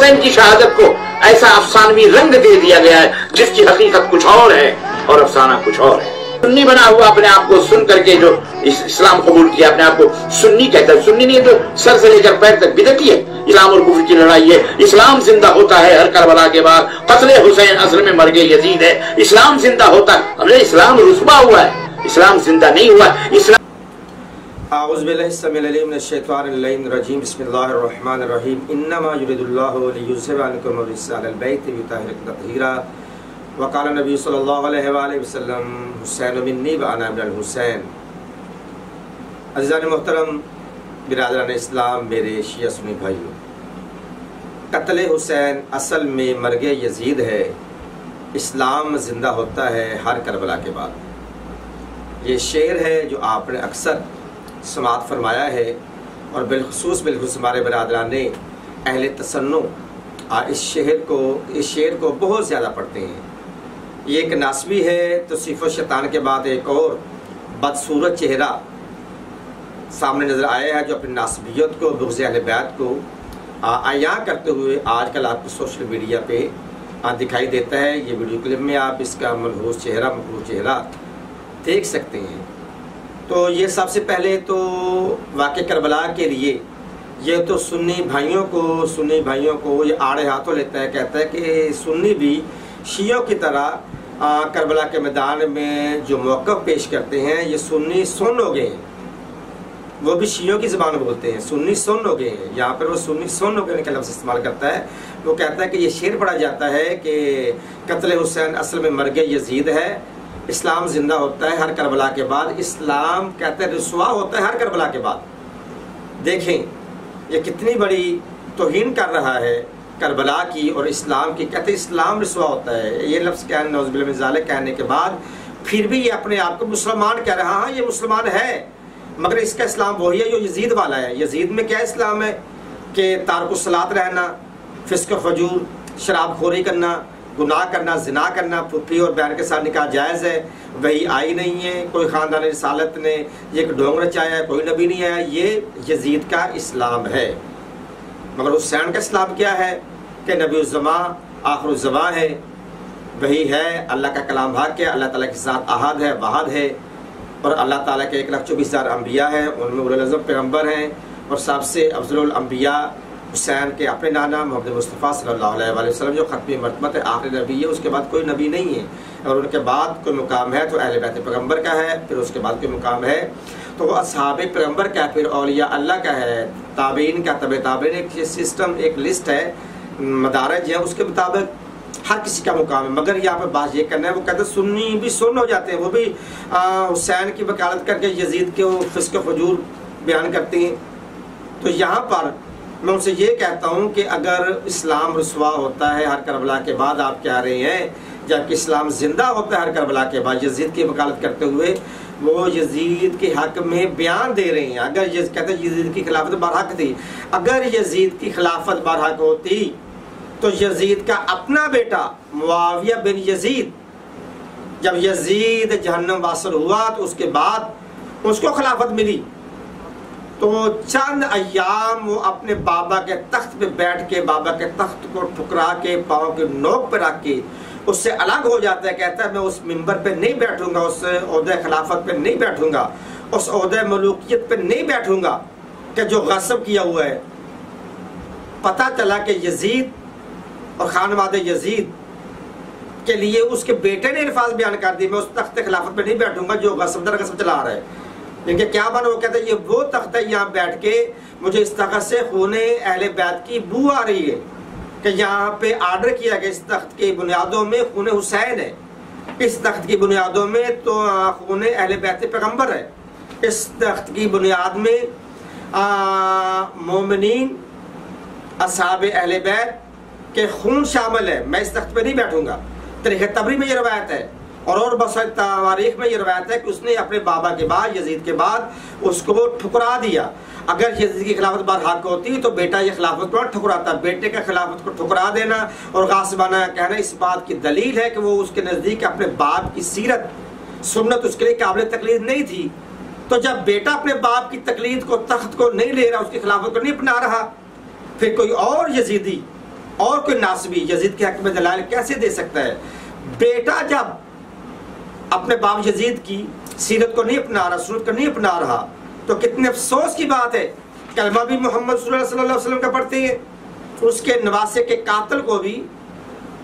حسین کی شہادت کو ایسا افسانوی رنگ دے دیا گیا ہے جس کی حقیقت کچھ اور ہے اور افسانہ کچھ اور ہے۔ سنی بنا ہوا اپنے آپ کو سن کر کے جو اسلام قبول کیا اپنے آپ کو سنی کہتا ہے، سنی نہیں تو سر سے لے کر پیر تک بدعتی ہے۔ اسلام اور کفر کی لڑائی ہے، اسلام زندہ ہوتا ہے ہر کربلا کے بعد، قتل حسین اصل میں مرگ یزید ہے، اسلام زندہ ہوتا ہے، اسلام رسوا ہوا ہے، اسلام زندہ نہیں ہوا ہے۔ اسلام اعوذ باللہ السمیع العلیم من الشیطان اللعین الرجیم، بسم اللہ الرحمن الرحیم۔ انما یرید اللہ لیذھب عنکم الرجس اہل البیت ویطہرکم تطہیرا، وقال نبی صلی اللہ علیہ وآلہ وسلم حسین منی وانا من الحسین۔ عزیزان محترم، برادران اسلام، میرے شیعہ سنی بھائیوں، قتل حسین اصل میں مرگ یزید ہے، اسلام زندہ ہوتا ہے ہر کربلا کے بعد۔ یہ شعر ہے جو آپ نے اکثر سماعت فرمایا ہے، اور بالخصوص ہمارے برادران اہل تسنن اس شعر کو بہت زیادہ پڑھتے ہیں۔ یہ ایک ناصبی ہے، توصیف و شیطان کے بعد ایک اور بدصورت چہرہ سامنے نظر آیا ہے جو اپنی ناصبیت کو، بغض اہل بیت کو عیاں کرتے ہوئے آج کل آپ کو سوشل میڈیا پہ دکھائی دیتا ہے۔ یہ ویڈیو کلپ میں آپ اس کا ملحوظ چہرہ دیکھ سکتے ہیں۔ تو یہ سب سے پہلے تو واقع کربلا کے لیے یہ تو سنی بھائیوں کو یہ آڑے ہاتھوں لیتا ہے، کہتا ہے کہ سنی بھی شیعوں کی طرح کربلا کے میدان میں جو موقف پیش کرتے ہیں، یہ سنی سن ہو گئے ہیں، وہ بھی شیعوں کی زبان بولتے ہیں، سنی سن ہو گئے ہیں۔ یہاں پر وہ سنی سن ہو گئے کا لفظ استعمال کرتا ہے۔ وہ کہتا ہے کہ یہ شعر پڑھا جاتا ہے کہ قتل حسین اصل میں مرگ یزید ہے، اسلام زندہ ہوتا ہے ہر کربلا کے بعد، اسلام کہتے ہیں رسوا ہوتا ہے ہر کربلا کے بعد۔ دیکھیں یہ کتنی بڑی توہین کر رہا ہے کربلا کی اور اسلام کی، کہتے ہیں اسلام رسوا ہوتا ہے۔ یہ لفظ کہنے نعوذ باللہ من ذالک کہنے کے بعد پھر بھی یہ اپنے آپ کو مسلمان کہہ رہا، ہاں یہ مسلمان ہے، مگر اس کا اسلام وہی ہے جو یزید والا ہے۔ یزید میں کیا اسلام ہے کہ تارک الصلاۃ رہنا، فسق و فجور، شراب خوری کرنا، گناہ کرنا، زنا کرنا، پھپھی اور بہن کے ساتھ نکاح جائز ہے، وہی آئی نہیں ہے، کوئی خاندان رسالت نے یہ ایک ڈھونگ رچایا ہے، کوئی نبی نہیں آیا، یہ یزید کا اسلام ہے۔ مگر حسین کا اسلام کیا ہے کہ نبی الزماں آخر الزماں ہے، وہی ہے، اللہ کا کلام حق ہے، اللہ تعالیٰ کے ساتھ احد ہے، واحد ہے، اور اللہ تعالیٰ کے 1,24,000 انبیاء ہیں، ان میں اولو العزم پیغمبر ہیں، اور سب سے افضل الانبیاء حسین کے اپنے نانا محمد مصطفیٰ صلی اللہ علیہ وآلہ وسلم جو ختمی مرتبہ ہے، آخری نبی ہے، اس کے بعد کوئی نبی نہیں ہے، اور ان کے بعد کوئی مقام ہے تو اہل بیت پیغمبر کا ہے، پھر اس کے بعد کوئی مقام ہے تو وہ اصحاب پیغمبر کا ہے، پھر اولیاء اللہ کا ہے، تابعین کا، تبع تابعین، ایک سسٹم، ایک لسٹ ہے، مدارج ہے، اس کے مطابق ہر کسی کا مقام ہے۔ مگر یہاں پہ بات یہ کرنا ہے، وہ کہتے ہیں سنی بھی سن ہو جاتے ہیں، وہ بھی حسین کی وکالت کر کے یزید کے فسق و فجور بیان کرتے ہیں۔ تو یہاں پر میں ان سے یہ کہتا ہوں کہ اگر اسلام رسوا ہوتا ہے ہر کربلا کے بعد، آپ کہہ رہے ہیں جبکہ اسلام زندہ ہوتا ہے ہر کربلا کے بعد، یزید کی وکالت کرتے ہوئے وہ یزید کے حق میں بیان دے رہے ہیں۔ اگر کہتے ہیں یزید کی خلافت برحق تھی، اگر یزید کی خلافت برحق ہوتی تو یزید کا اپنا بیٹا معاویہ بن یزید، جب یزید جہنم واصل ہوا تو اس کے بعد اس کو خلافت ملی، تو چند ایام وہ اپنے بابا کے تخت پہ بیٹھ کے، بابا کے تخت کو ٹھکرا کے، پاؤں کے نوک پہ رکھ کے اس سے الگ ہو جاتا ہے، کہتا ہے میں اس منبر پہ نہیں بیٹھوں گا، اس عہدہ خلافت پہ نہیں بیٹھوں گا، اس عہدہ ملوکیت پہ نہیں بیٹھوں گا کہ جو غصب کیا ہوا ہے۔ پتہ چلا کہ یزید اور خانواد یزید کے لیے اس کے بیٹے نے الفاظ بیان کر دی، میں اس تخت خلافت پہ نہیں بیٹھوں گا جو غصب در غصب چلا رہا ہے۔ ان کے کیا بنا؟ وہ کہتا ہے یہ وہ تخت ہے، یہاں بیٹھ کے مجھے اس تخت سے خون اہل بیت کی بو آ رہی ہے، کہ یہاں پہ آرڈر کیا کہ اس تخت کی بنیادوں میں خون حسین ہے، اس تخت کی بنیادوں میں تو خون اہل بیت پیغمبر ہے، اس تخت کی بنیاد میں مومنین اصحاب اہل بیت کے خون شامل ہے، میں اس تخت پہ نہیں بیٹھوں گا۔ تاریخ طبری میں یہ روایت ہے، اور بہت ساری تواریخ میں یہ روایت ہے کہ اس نے اپنے بابا کے بعد، یزید کے بعد اس کو ٹھکرا دیا۔ اگر یزید کی خلافت برحق ہوتی تو بیٹا یہ خلافت کو ٹھکراتا، بیٹے کا خلافت کو ٹھکرا دینا اور غاصبانہ کہنا اس بات کی دلیل ہے کہ وہ اس کے نزدیک اپنے باپ کی سیرت سنت اس کے لیے قابل تقلید نہیں تھی۔ تو جب بیٹا اپنے باپ کی تقلید کو، تخت کو نہیں لے رہا، اس کی خلافت کو نہیں اپنا رہا، پھر کوئی اور یزیدی اور کوئی ناصبی یزید کے حق میں دلائل کیسے دے سکتا ہے؟ بیٹا جب اپنے باپ یزید کی سیرت کو نہیں اپنا رہا، سنت کو نہیں اپنا رہا، تو کتنے افسوس کی بات ہے۔ کلمہ بھی محمد صلی اللہ علیہ وسلم کا پڑھتے ہیں، اس کے نواسے کے قاتل کو بھی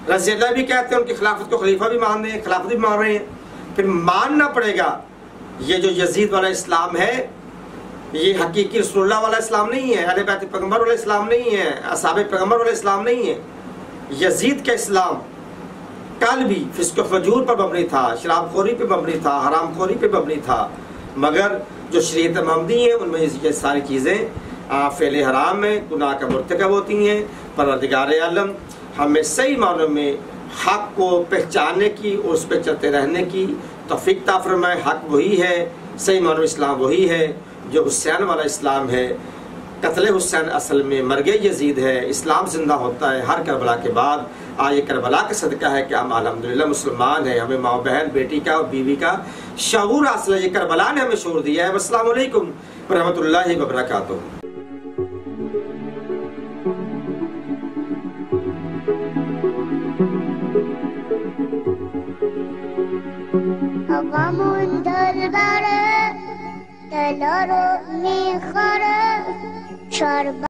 رضی اللہ بھی کہتے ہیں، ان کی خلافت کو خلیفہ بھی مان رہے ہیں، خلافت بھی مان رہے ہیں۔ پھر ماننا پڑے گا یہ جو یزید والا اسلام ہے یہ حقیقی رسول اللہ والا اسلام نہیں ہے، اہل بیت پیغمبر والا اسلام نہیں ہے، اصحاب پیغمبر والا اسلام نہیں ہے۔ یزید کا اسلام کل بھی فسق و فجور پر مبنی تھا، شراب خوری پہ مبنی تھا، حرام خوری پہ مبنی تھا، مگر جو شریعت محمدی ہے ان میں یہ ساری چیزیں فعل حرام میں گناہ کا مرتکب ہوتی ہیں۔ پروردگار عالم ہمیں صحیح معنوں میں حق کو پہچاننے کی اور اس پہ چلتے رہنے کی توفیق عطا فرمائے۔ حق وہی ہے، صحیح معنوں اسلام وہی ہے جو حسین والا اسلام ہے۔ قتل حسین اصل میں مرگ یزید ہے، اسلام زندہ ہوتا ہے ہر کربلا کے بعد۔ آج کربلا کا صدقہ ہے کہ ہم الحمدللہ مسلمان ہیں، ہمیں ماں بہن بیٹی کا اور بیوی کا شعور حاصل ہے، یہ کربلا نے ہمیں شعور دیا ہے۔ السلام علیکم ورحمۃ اللہ وبرکاتہ۔ Havamun dalları, dalları mi kara, çarba.